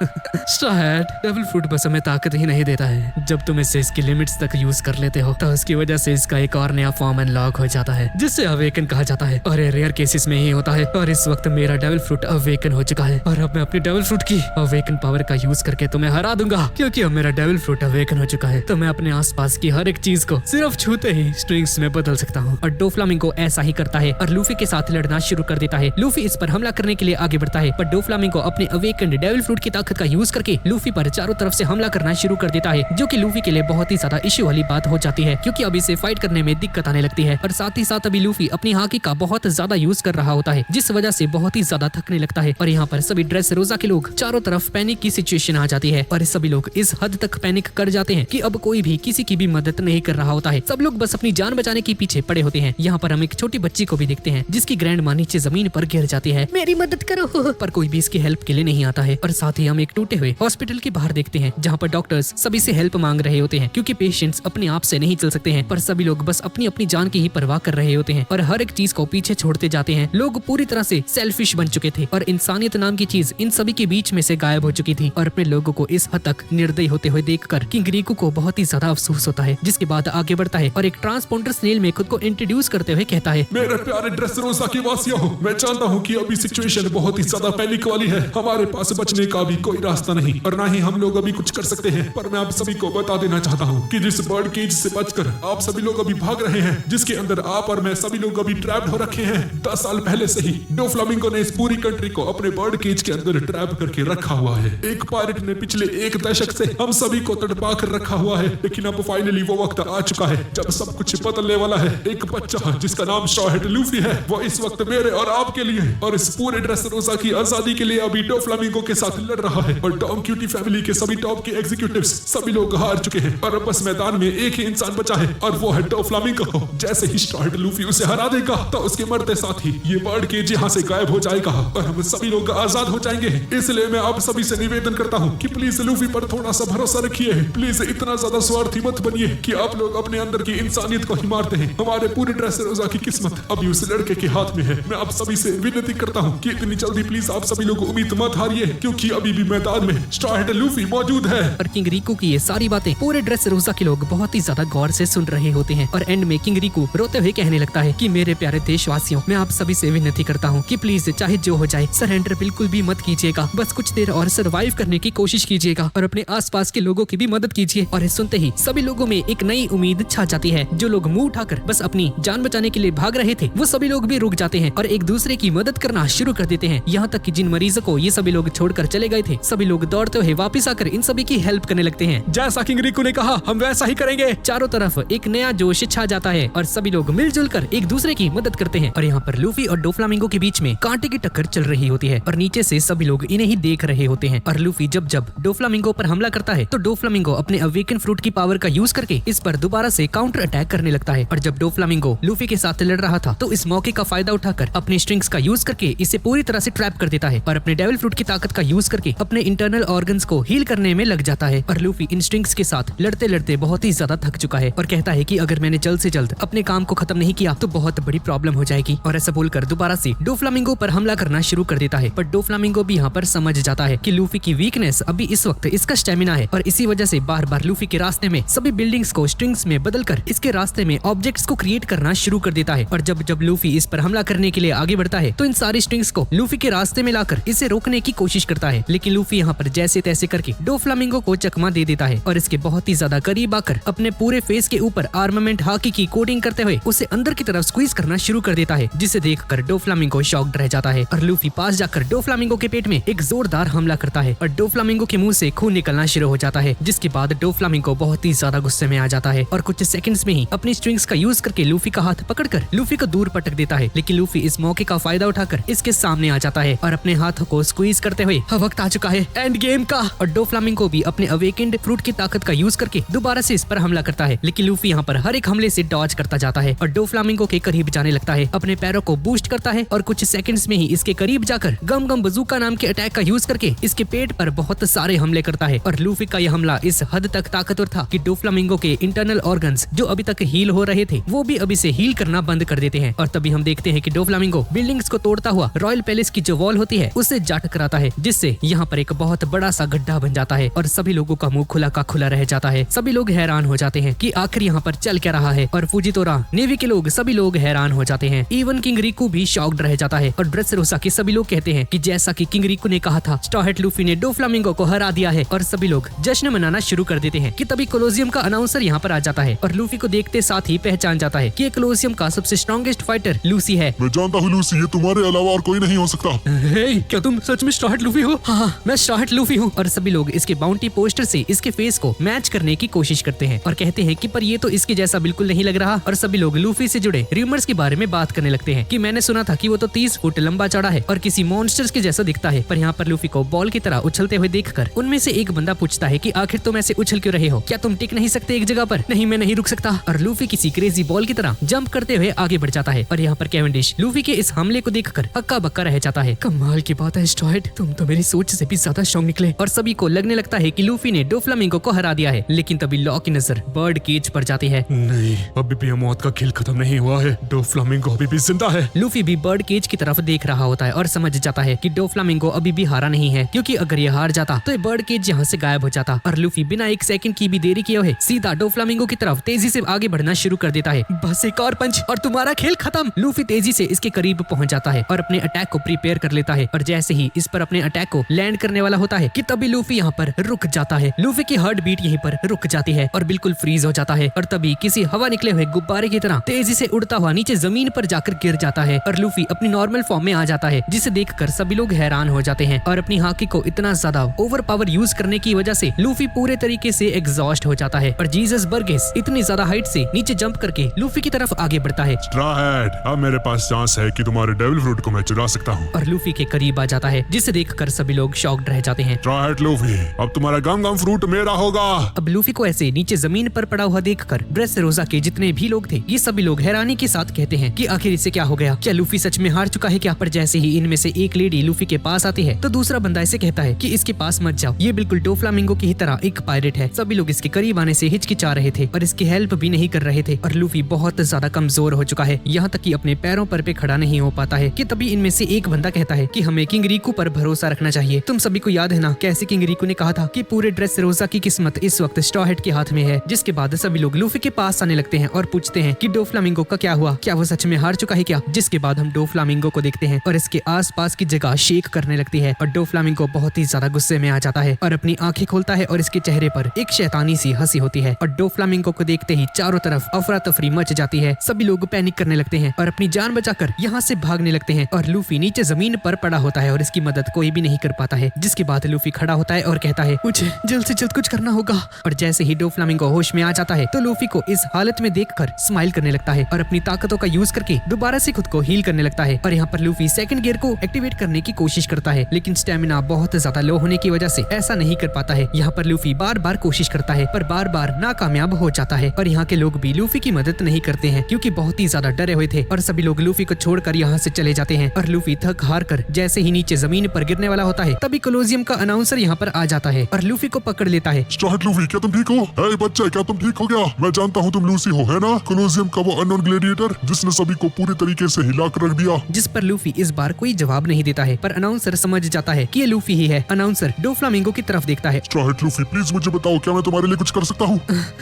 स्ट्रॉ हैट, डेविल फ्रूट बस हमें ताकत ही नहीं देता है, जब तुम इसे इसकी लिमिट्स तक यूज कर लेते हो तो उसकी वजह से इसका एक और नया फॉर्म अनलॉक हो जाता है जिससे अवेकन कहा जाता है और ये रेयर केसेस में ही होता है। और इस वक्त मेरा डेविल फ्रूट अवेकन हो चुका है और अब मैं अपनी डेविल फ्रूट की अवेकन पावर का यूज करके तुम्हें हरा दूंगा क्योंकि अब मेरा डेविल फ्रूट अवेकन हो चुका है तो मैं अपने आसपास की हर एक चीज को सिर्फ छूते ही स्ट्रिंग्स में बदल सकता हूँ। और डोफ्लामिंगो ऐसा ही करता है और लूफी के साथ लड़ना शुरू कर देता है। लूफी इस पर हमला करने के लिए आगे बढ़ता है पर डोफ्लामिंगो अपने अवेकन्ड डेविल फ्रूट की ताकत का यूज करके लूफी पर चारों तरफ से हमला करना शुरू कर देता है जो कि लूफी के लिए बहुत ही ज्यादा इश्यू वाली बात हो जाती है क्योंकि अब इसे फाइट करने में दिक्कत आने लगती है। और साथ ही साथ अभी लूफी अपनी हॉकी का बहुत ज्यादा यूज कर रहा होता है जिस वजह से बहुत ही ज्यादा थकने लगता है। और यहाँ पर सभी ड्रेस रोजा के लोग चारों तरफ पैनिक की सिचुएशन आ जाती है और सभी लोग इस हद तक पैनिक कर जाते हैं कि अब कोई भी किसी की भी मदद नहीं कर रहा होता है। सब लोग बस अपनी जान बचाने के पीछे पड़े होते हैं। यहाँ पर हम एक छोटी बच्ची को भी देखते हैं जिसकी ग्रैंड माँ नीचे जमीन पर गिर जाती है। मेरी मदद करो। पर कोई भी इसकी हेल्प के लिए नहीं आता है। और साथ ही हम एक टूटे हुए हॉस्पिटल के बाहर देखते हैं जहाँ पर डॉक्टर्स सभी से हेल्प मांग रहे होते हैं क्योंकि पेशेंट्स अपने आप से नहीं चल सकते हैं पर सभी लोग बस अपनी अपनी जान की ही परवाह कर रहे होते हैं और हर एक चीज को पीछे छोड़ते जाते हैं। लोग पूरी तरह से सेल्फिश बन चुके थे और इंसानियत नाम की चीज इन सभी के बीच में से गायब हो चुकी थी। और अपने लोगों को इस हद तक निर्दयी होते हुए देखकर किंग रिकू को बहुत ही ज्यादा अफसोस होता है जिसके बाद आगे बढ़ता है और एक ट्रांसपोंडर स्नेल में खुद को इंट्रोड्यूस करते हुए कहता है मेरे प्यारे ड्रेसरोसा के वासियों, मैं जानता हूँ कि अभी सिचुएशन बहुत ही ज्यादा पैनिक वाली है, हमारे पास बचने का भी कोई रास्ता नहीं और ना ही हम लोग अभी कुछ कर सकते हैं। पर मैं आप सभी को बता देना चाहता हूँ कि जिस बर्ड केज से बचकर आप सभी लोग अभी भाग रहे हैं, जिसके अंदर आप और मैं सभी लोग अभी ट्रैप्ड हो रखे हैं, 10 साल पहले से ही डोफ्लामिंगो ने इस पूरी कंट्री को अपने बर्ड केज के अंदर ट्रैप करके रखा हुआ है। एक पायरेट ने पिछले 1 दशक से हम सभी को तड़पा कर रखा हुआ है, लेकिन अब फाइनली वो वक्त आ चुका है जब सब कुछ बदलने वाला है। एक बच्चा जिसका नाम स्ट्रॉ हैट लूफी है, वो इस वक्त मेरे और आपके लिए और इस पूरे ड्रेसरोसा की आजादी के लिए अभी डोफ्लामिंगो के साथ लड़ रहा है। और टॉम क्यूटी फैमिली के सभी टॉप के एग्जीक्यूटिव्स सभी लोग हार चुके हैं और अब बस मैदान में एक ही इंसान बचा है और वो है डोफ्लामिंगो। जैसे ही स्ट्रॉ हैट लूफी उसे हरा देगा तो उसके मरते साथ ही ये बर्ड केज यहाँ से गायब हो जाएगा और हम सभी लोग आजाद हो जाएंगे। इसलिए मैं आप सभी से निवेदन करता हूँ कि प्लीज लूफी पर थोड़ा सा भरोसा रखिए। प्लीज इतना ज्यादा स्वार्थी मत बनिए कि आप लोग अपने अंदर की इंसानियत को ही मारते हैं। हमारे पूरे ड्रेसरोसा की किस्मत अभी उस लड़के के हाथ में है। मैं आप सभी से विनती करता हूँ कि इतनी जल्दी प्लीज आप सभी लोग उम्मीद मत हारिए क्योंकि अभी भी मैदान में स्ट्रॉ हैट लूफी मौजूद है। और किंग रिकू की ये सारी बातें पूरे ड्रेसरोसा के लोग बहुत ही ज्यादा गौर से सुन रहे होते हैं और एंड में किंग रिकू रोते हुए कहने लगता है कि मेरे प्यारे देशवासियों, मैं आप सभी से विनती करता हूँ कि प्लीज चाहे जो हो जाए सरेंडर बिल्कुल भी मत कीजिएगा। बस कुछ देर और सरवाइव करने की कोशिश कीजिएगा और अपने आसपास के लोगों की भी मदद कीजिए। और सुनते ही सभी लोगों में एक नई उम्मीद छा जाती है। जो लोग मुंह उठाकर बस अपनी जान बचाने के लिए भाग रहे थे वो सभी लोग भी रुक जाते हैं और एक दूसरे की मदद करना शुरू कर देते हैं। यहाँ तक कि जिन मरीजों को ये सभी लोग छोड़कर चले गए थे सभी लोग दौड़ते हुए वापस आकर इन सभी की हेल्प करने लगते हैं। जैसा किंग रिकू ने कहा हम वैसा ही करेंगे। चारों तरफ एक नया जोश छा जाता है और सभी लोग मिलजुल कर एक दूसरे की मदद करते हैं। और यहाँ पर लूफी और डोफ्लामिंगो के बीच में कांटे की टक्कर चल रही होती है और नीचे से सभी लोग इन्हें ही देख रहे होते हैं। और लूफी जब जब डोफ्लामिंगो पर हमला करता है तो डोफ्लामिंगो अपने अवेकन फ्रूट की पावर का यूज करके इस पर दोबारा से काउंटर अटैक करने लगता है। और जब डोफ्लामिंगो लूफी के साथ लड़ रहा था तो इस मौके का फायदा उठाकर अपने स्ट्रिंग्स का यूज करके इसे पूरी तरह से ट्रैप कर देता है और अपने डेविल फ्रूट की ताकत का यूज करके अपने इंटरनल ऑर्गन्स को हील करने में लग जाता है। और लूफी इन स्ट्रिंग्स के साथ लड़ते लड़ते बहुत ही ज्यादा थक चुका है और कहता है कि अगर मैंने जल्द से जल्द अपने काम को खत्म नहीं किया तो बहुत बड़ी प्रॉब्लम हो जाएगी। और ऐसा बोलकर दोबारा से डोफ्लामिंगो पर हमला करना शुरू कर देता है। पर डोफ्लामिंगो भी यहाँ पर समझ जाता है कि लूफी की वीकनेस अभी इस वक्त इसका स्टेमिना है और इसी वजह से बार बार लूफी के रास्ते में सभी बिल्डिंग्स को स्ट्रिंग्स में बदलकर इसके रास्ते में ऑब्जेक्ट्स को क्रिएट करना शुरू कर देता है। और जब जब लूफी इस पर हमला करने के लिए आगे बढ़ता है तो इन सारी स्ट्रिंग्स को लूफी के रास्ते में लाकर इसे रोकने की कोशिश करता है। लेकिन लूफी यहाँ पर जैसे तैसे करके डोफ्लामिंगो को चकमा दे देता है और इसके बहुत ही ज्यादा करीब आकर अपने पूरे फेस के ऊपर आर्मामेंट हाकी की कोटिंग करते हुए उसे अंदर की तरफ स्क्वीज करना शुरू कर देता है, जिसे देखकर डोफ्लामिंगो शॉक्ड रह जाता है। और लूफी पास जाकर डोफ्लामिंगो के पेट में एक जोरदार हमला करता है और डोफ्लामिंगो के मुंह से खून निकलना शुरू हो जाता है, जिसके बाद डोफ्लामिंगो बहुत ही ज्यादा गुस्से में आ जाता है और कुछ सेकंड्स में ही अपनी स्ट्रिंग्स का यूज करके लूफी का हाथ पकड़कर लूफी को दूर पटक देता है। लेकिन लूफी इस मौके का फायदा उठाकर इसके सामने आ जाता है और अपने हाथों को स्क्वीज करते हुए वक्त आ चुका है एंड गेम का। और डोफ्लामिंगो भी अपने अवेकेंड फ्रूट की ताकत का यूज करके दोबारा से इस पर हमला करता है। लेकिन लूफी यहाँ पर हर एक हमले से डॉज करता जाता है और डोफ्लामिंगो के करीब जाने लगता है, अपने पैरों को बूस्ट करता है और कुछ सेकंड्स में ही इसके करीब जाकर गम गम बजूका नाम के अटैक का यूज करके इसके पेट पर बहुत सारे हमले करता है। और लूफी का यह हमला इस हद तक ताकतवर था कि डोफ्लामिंगो के इंटरनल ऑर्गन्स जो अभी तक हील हो रहे थे वो भी अभी से हील करना बंद कर देते हैं। और तभी हम देखते हैं कि डोफ्लामिंगो बिल्डिंग्स को तोड़ता हुआ रॉयल पैलेस की जो वॉल होती है उससे जा टकराता है, जिससे यहाँ पर एक बहुत बड़ा सा गड्ढा बन जाता है और सभी लोगों का मुंह खुला का खुला रह जाता है। सभी लोग हैरान हो जाते हैं कि आखिर यहाँ पर चल क्या रहा है। और फुजितोरा, नेवी के लोग सभी लोग हैरान हो जाते हैं। इवन किंग रिकू भी शॉक्ड रह जाता है और ड्रेसरोसा के सभी लोग कहते हैं कि जैसा कि किंग रिकू ने कहा था, स्ट्रॉ हैट लूफी ने डोफ्लामिंगो को हरा दिया है। और सभी लोग जश्न मनाना शुरू कर देते हैं कि तभी कोलोसियम का अनाउंसर यहाँ पर आ जाता है और लूफी को देखते साथ ही पहचान जाता है कि कोलोसियम का सबसे स्ट्रॉन्गेस्ट फाइटर लूसी है। मैं जानता हूँ लूसी, ये तुम्हारे अलावा और कोई नहीं हो सकता। हे, क्या तुम सच में स्ट्रॉ हैट लूफी हो? हाँ, मैं स्ट्रॉ हैट लूफी हूँ। और सभी लोग इसके बाउंटी पोस्टर से इसके फेस को मैच करने की कोशिश करते हैं और कहते हैं कि पर ये तो इसके जैसा बिल्कुल नहीं लग रहा। और सभी लोग लूफी से जुड़े रूमर्स के बारे में बात करने लगते हैं कि मैंने सुना था कि वो तो 30 फुट लंबा चौड़ा है और किसी मॉन्स्टर्स के जैसा दिखता है। पर यहाँ पर लूफी को बॉल की तरह उछलते हुए देखकर उनमें से एक बंदा पूछता है कि आखिर तुम ऐसे उछल क्यों रहे हो? क्या तुम टिक नहीं सकते एक जगह पर? नहीं, मैं नहीं रुक सकता। और लूफी किसी क्रेजी बॉल की तरह जंप करते हुए आगे बढ़ जाता है और यहाँ पर कैवेंडिश लूफी के इस हमले को देखकर हक्का बक्का रह जाता है। कमाल की बात है स्ट्रॉ हैट, तुम तो मेरी सोच से भी ज्यादा स्ट्रॉन्ग निकले। और सभी को लगने लगता है कि लूफी ने डोफ्लामिंगो को हरा दिया है। लेकिन तभी लॉ की नजर बर्ड केज पर जाती है। नहीं, अभी भी मौत का खेल खत्म नहीं हुआ है। डोफ्लामिंगो अभी भी जिंदा है। लूफी भी बर्ड केज की तरफ देख रहा होता है और समझ जाता है कि डोफ्लामिंगो अभी भी हारा नहीं है, क्योंकि अगर ये हार जाता तो ये बर्ड केज यहाँ से गायब हो जाता। और लूफी बिना एक सेकंड की भी देरी किए हुए सीधा डोफ्लामिंगो की तरफ तेजी से आगे बढ़ना शुरू कर देता है। बस एक और पंच और तुम्हारा खेल खत्म। लूफी तेजी से इसके करीब पहुंच जाता है और अपने अटैक को प्रिपेयर कर लेता है। और जैसे ही इस पर अपने अटैक को लैंड करने वाला होता है कि तभी लूफी यहाँ पर रुक जाता है। लूफी की हार्ट बीट यहीं पर रुक जाती है और बिल्कुल फ्रीज हो जाता है। और तभी किसी हवा निकले हुए गुब्बारे की तरह तेजी से उड़ता हुआ नीचे जमीन पर जाकर गिर जाता है और लूफी अपनी नॉर्मल फॉर्म में आ जाता है, जिसे देखकर सभी लोग हैरान हो जाते हैं। और अपनी हाकी को इतना ज्यादा ओवर पावर यूज करने की वजह से लूफी पूरे तरीके से एग्जॉस्ट हो जाता है और जीसस बर्गेस इतनी ज्यादा हाइट से नीचे जंप करके लूफी की तरफ आगे बढ़ता है। स्ट्रॉ हैट, अब मेरे पास चांस है कि तुम्हारे डेविल फ्रूट को मैं चुरा सकता हूँ। और लूफी के करीब आ जाता है, जिसे देखकर सभी लोग शॉक्ड रह जाते हैं। स्ट्रॉ हैट लूफी, अब तुम्हारा गम गम फ्रूट मेरा होगा। अब लूफी को ऐसे नीचे जमीन पर पड़ा हुआ देखकर ड्रेसरोसा के जितने भी लोग थे ये सभी लोग हैरानी के साथ कहते हैं कि आखिर इसे क्या हो गया? क्या लूफी सच में हार चुका है क्या? पर जैसे ही इनमें से एक लेडी लूफी के पास आती है तो दूसरा बंदा इसे कहता है कि इसके पास मत जाओ, ये बिल्कुल डोफ्लामिंगो की ही तरह एक पायरेट है। सभी लोग इसके करीब आने से हिचकिचा रहे थे और इसकी हेल्प भी नहीं कर रहे थे। और लूफी बहुत ज्यादा कमजोर हो चुका है, यहाँ तक कि अपने पैरों पर पे खड़ा नहीं हो पाता है। कि तभी इनमें से एक बंदा कहता है कि हमें किंग रिकू पर भरोसा रखना चाहिए। तुम सभी को याद है ना कैसे किंग रिकू ने कहा था कि पूरे ड्रेसरोसा की किस्मत इस वक्त स्ट्रॉ हैट के हाथ में है। जिसके बाद सभी लोग लूफी के पास आने लगते हैं और पूछते हैं कि डोफ्लामिंगो का क्या हुआ, क्या वो सच में हार चुका है क्या? जिसके बाद हम डोफ्लामिंगो को देखते हैं और इसके आसपास की जगह शेक करने लगती है और डोफ्लामिंगो बहुत ही ज्यादा गुस्से में आ जाता है और अपनी आंखें खोलता है और इसके चेहरे पर एक शैतानी सी हंसी होती है। और डोफ्लामिंगो को देखते ही चारों तरफ अफरा तफरी मच जाती है। सभी लोग पैनिक करने लगते हैं और अपनी जान बचाकर यहाँ से भागने लगते हैं। और लूफी नीचे जमीन पर पड़ा होता है और इसकी मदद कोई भी नहीं कर पाता है। जिसके बाद लूफी खड़ा होता है और कहता है मुझे जल्द से जल्द कुछ करना होगा। और जैसे ही डोफ्लामिंगो होश में आ जाता है तो लूफी को इस हालत में देखकर स्माइल करने लगता है और अपनी ताकतों का यूज करके दोबारा से खुद को हील करने लगता है। और यहाँ पर लूफी सेकंड गियर को एक्टिवेट करने की कोशिश करता है, लेकिन स्टेमिना बहुत ज्यादा लो होने की वजह से ऐसा नहीं कर पाता है। यहाँ पर लूफी बार बार कोशिश करता है पर बार बार नाकामयाब हो जाता है और यहाँ के लोग भी लूफी की मदद नहीं करते हैं क्योंकि बहुत ही ज्यादा डरे हुए थे और सभी लोग लूफी को छोड़कर यहाँ से चले जाते हैं। और लूफी थक हार कर जैसे ही नीचे जमीन पर गिरने वाला होता है तभी कोलोजियम का अनाउंसर यहाँ पर आ जाता है और लूफी को पकड़ लेता है। स्ट्राइट लूफी, क्या तुम ठीक हो? हे बच्चा, क्या तुम ठीक हो गया? मैं जानता हूँ तुम लूसी हो, है ना? कोलोजियम का वो अननोन ग्लैडिएटर जिसने सभी को पूरी तरीके से हिला कर रख दिया। जिस पर लूफी इस बार कोई जवाब नहीं देता है पर अनाउंसर समझ जाता है कि ये लूफी ही है। अनाउंसर डोफ्लामिंगो की तरफ देखता है। स्ट्राइट लूफी, प्लीज मुझे बताओ, क्या मैं तुम्हारे लिए कुछ कर सकता हूँ?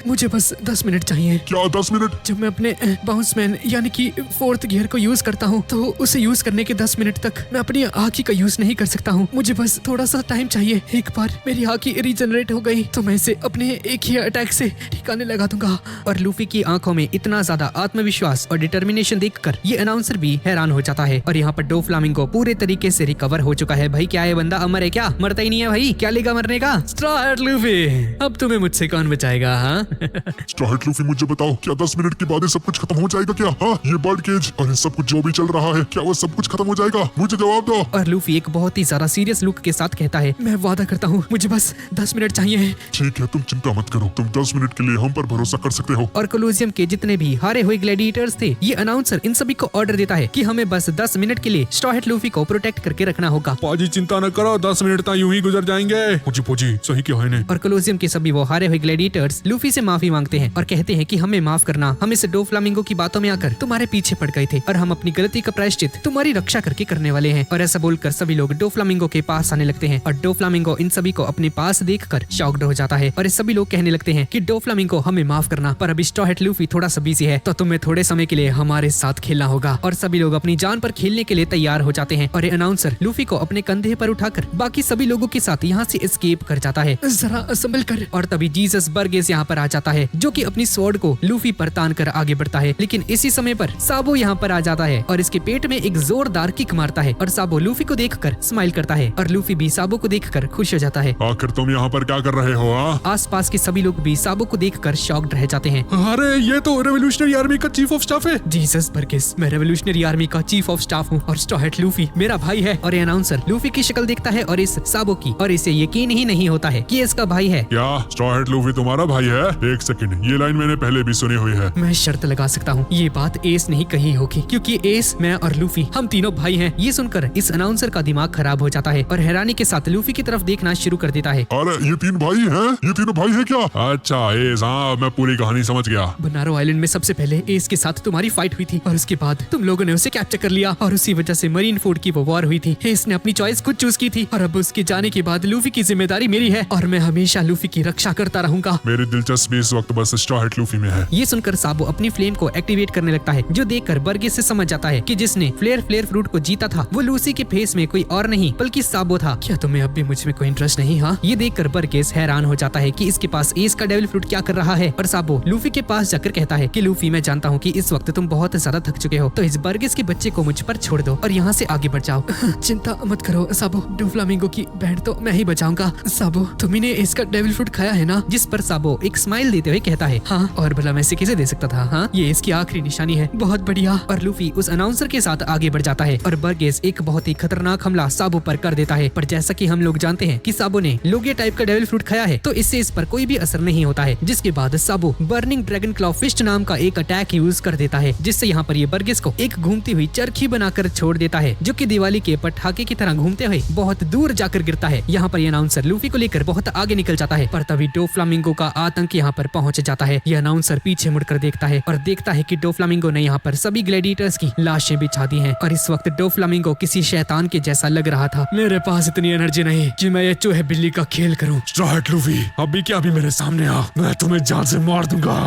मुझे बस 10 मिनट चाहिए। क्या 10 मिनट? जब मैं अपने बाउंसमैन यानी कि 4th गियर को यूज करता हूँ तो उसे यूज करने के 10 मिनट तक मैं अपनी हाकी का यूज नहीं कर सकता हूँ। मुझे बस थोड़ा सा टाइम चाहिए। एक बार मेरी हाकी रीजनरेट हो गई तो मैं इसे अपने एक ही अटैक से ठिकाने लगा दूंगा। और लूफी की आंखों में इतना ज्यादा आत्मविश्वास और डिटर्मिनेशन देखकर ये अनाउंसर भी हैरान हो जाता है। और यहाँ पर डोफ्लामिंगो पूरे तरीके से रिकवर हो चुका है। भाई क्या है, बंदा अमर है क्या? मरता ही नहीं है भाई, क्या लेगा मरने का? स्ट्रॉ हैट लूफी, अब तुम्हें मुझसे कौन बचाएगा? हाँ स्ट्राइट लूफी, मुझे बताओ, क्या 10 मिनट के बाद ये सब कुछ खत्म हो जाएगा क्या? हाँ, ये बर्ड केज और ये सब कुछ जो भी चल रहा है, क्या वो सब कुछ खत्म हो जाएगा? मुझे जवाब दो। और लूफी एक बहुत ही ज्यादा सीरियस लुक के साथ कहता है, मैं वादा करता हूँ, मुझे बस 10 मिनट चाहिए। ठीक है, तुम चिंता मत करो, तुम 10 मिनट के लिए हम पर भरोसा कर सकते हो। और कोलोजियम के जितने भी हारे हुए ग्लैडिएटर्स थे, ये अनाउंसर इन सभी को ऑर्डर देता है कि हमें बस 10 मिनट के लिए स्ट्रॉ हैट लूफी को प्रोटेक्ट करके रखना होगा। पाजी चिंता न करो, 10 मिनट तो यूं ही गुजर जाएंगे। मुझे पोजी सही क्या है? और कोलोजियम के सभी वो हारे हुए ग्लैडिएटर्स लूफी से माफी मांगते हैं और कहते हैं कि हमें माफ करना, हम इस डोफ्लामिंगो की बातों में आकर तुम्हारे पीछे पड़ गए थे और हम अपनी गलती का प्रायश्चित तुम्हारी रक्षा करके करने वाले हैं। और ऐसा बोलकर सभी लोग डोफ्लामिंगो के पास आने लगते हैं और डोफ्लामिंगो इन सभी को अपने पास देखकर शॉक्ड हो जाता है। और इस सभी लोग कहने लगते हैं कि डोफ्लामिंगो हमें माफ करना, पर अभी स्ट्रॉ हैट लूफी थोड़ा सा बिजी है तो तुम्हें थोड़े समय के लिए हमारे साथ खेलना होगा। और सभी लोग अपनी जान पर खेलने के लिए तैयार हो जाते हैं और ये अनाउंसर लूफी को अपने कंधे पर उठाकर बाकी सभी लोगों के साथ यहाँ से एस्केप कर जाता है। जरा संभल कर। और तभी जीसस बर्गेस यहाँ पर आ जाता है जो कि अपनी स्वॉर्ड को लूफी पर तान कर आगे बढ़ता है। लेकिन इसी समय पर साबो यहाँ पर आ जाता है और इसके पेट में एक जोरदार किक मारता है और साबो लूफी को देखकर स्माइल करता है और लूफी भी साबो को देखकर खुश हो जाता है। आखिर तुम यहाँ पर क्या कर रहे हो? आसपास के सभी लोग भी साबो को देखकर शॉक्ड रह जाते हैं। अरे ये तो रेवोल्यूशनरी आर्मी का चीफ ऑफ स्टाफ है। जीसस बर्गेस, मैं रेवोल्यूशनरी आर्मी का चीफ ऑफ स्टाफ हूँ और स्ट्रॉ हैट लूफी मेरा भाई है। और ये अनाउंसर लूफी की शक्ल देखता है और इस साबो की, और इसे यकीन ही नहीं होता है कि इसका भाई है। क्या स्ट्रॉ हैट लूफी तुम्हारा भाई है? एक सेकंड, ये लाइन मैंने पहले भी सुनी हुई है। मैं शर्त लगा सकता हूँ ये बात एस नहीं कही होगी क्योंकि एस, मैं और लूफी हम तीनों भाई हैं। ये सुनकर इस अनाउंसर का दिमाग खराब हो जाता है और हैरानी के साथ लूफी की तरफ देखना शुरू कर देता है। अरे ये 3 भाई हैं? ये तीनों भाई हैं क्या? अच्छा एस, हाँ मैं पूरी कहानी समझ गया। बनारो आइलैंड में सबसे पहले एस के साथ तुम्हारी फाइट हुई थी और उसके बाद तुम लोगों ने उसे कैप्चर कर लिया और उसी वजह से मरीन फूड की वो वॉर हुई थी। एस ने अपनी चॉइस खुद चूज की थी और अब उसके जाने के बाद लूफी की जिम्मेदारी मेरी है और मैं हमेशा लूफी की रक्षा करता रहूंगा। मेरी दिलचस्पी इस वक्त बस स्ट्रॉ हैट लूफी में है। ये सुनकर साबो अपनी फ्लेम को एक्टिवेट करने लगता है जो देखकर बर्गेस से समझ जाता है कि जिसने फ्लेयर फ्रूट को जीता था वो लूसी के फेस में कोई और नहीं बल्कि साबो था। क्या तुम्हें अब भी मुझ में कोई इंटरेस्ट नहीं? हाँ, ये देखकर बर्गेस हैरान हो जाता है कि इसके पास एस का डेविल फ्रूट क्या कर रहा है। और साबो लूफी के पास जाकर कहता है कि लूफी, मैं जानता हूँ कि इस वक्त तुम बहुत ज्यादा थक चुके हो, तो इस बर्गेस के बच्चे को मुझ पर छोड़ दो और यहाँ से आगे बढ़ जाओ। चिंता मत करो साबो, डोफ्लामिंगो की बैंड तो मैं ही बचाऊंगा। साबो, तुम्ही ने इसका डेविल फ्रूट खाया है ना? जिस पर साबो एक स्माइल देते हुए कहता है, हाँ, और भला मैं इसे किसे दे सकता था? हाँ, ये इसकी आखिरी निशानी है। बहुत बढ़िया। और लूफी उस अनाउंसर के साथ आगे बढ़ जाता है और बर्गेस एक बहुत ही खतरनाक हमला साबो पर कर देता है। पर जैसा कि हम लोग जानते हैं कि साबो ने लोगिया टाइप का डेविल फ्रूट खाया है तो इससे इस पर कोई भी असर नहीं होता है। जिसके बाद साबो बर्निंग ड्रैगन क्लॉ फिस्ट नाम का एक अटैक यूज कर देता है जिससे यहाँ पर ये बर्गेस को एक घूमती हुई चरखी बनाकर छोड़ देता है जो कि दिवाली के पटाखे की तरह घूमते हुए बहुत दूर जाकर गिरता है। यहाँ पर ये अनाउंसर लूफी को लेकर बहुत आगे निकल जाता है पर तभी डोफ्लामिंगो का आतंक यहाँ पर पहुंच जाता है। ये अनाउंसर पीछे मुड़कर देखता है और देखता है कि डोफ्लामिंगो ने यहाँ पर सभी ग्लैडिएटर्स की लाशें बिछा दी हैं और इस वक्त डोफ्लामिंगो किसी शैतान के जैसा लग रहा था। मेरे पास इतनी एनर्जी नहीं कि मैं ये चूहे बिल्ली का खेल करूं। स्ट्रॉ हैट लूफी, अभी क्या अभी मेरे सामने आ, मैं तुम्हें जान से मार दूंगा।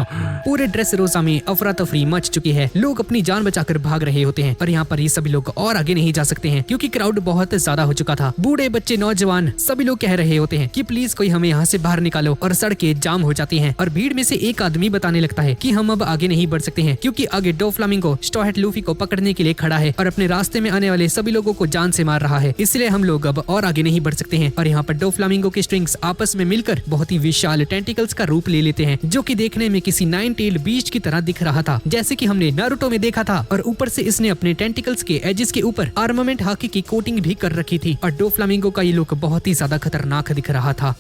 पूरे ड्रेस रोजा में अफरा तफरी मच चुकी है। लोग अपनी जान बचाकर भाग रहे होते हैं और यहाँ पर ये सभी लोग और आगे नहीं जा सकते हैं क्योंकि क्राउड बहुत ज्यादा हो चुका था। बूढ़े बच्चे नौजवान सभी लोग कह रहे होते हैं कि प्लीज कोई हमें यहाँ से बाहर निकालो और सड़कें जाम हो जाती हैं। और भीड़ में से एक आदमी बताने लगता है कि हम अब आगे नहीं बढ़ सकते हैं क्योंकि आगे डोफ्लामिंगो स्ट्रॉ हैट लूफी को पकड़ने के लिए खड़ा है और अपने रास्ते में आने वाले सभी लोगों को जान से मार रहा है, इसलिए हम लोग अब और आगे नहीं बढ़ सकते हैं। और यहाँ पर डोफ्लामिंगो के स्ट्रिंग्स आपस में मिलकर बहुत ही विशाल टेंटिकल्स का रूप ले लेते हैं जो कि देखने में किसी 9 टेल्ड बीस्ट की तरह दिख रहा था जैसे कि हमने नारुतो में देखा था। और ऊपर से इसने अपने टेंटिकल्स के एजेस के ऊपर आर्मामेंट हाकी की कोटिंग भी कर रखी थी और डोफ्लामिंगो का ये लुक बहुत ही ज्यादा खतरनाक दिख रहा था।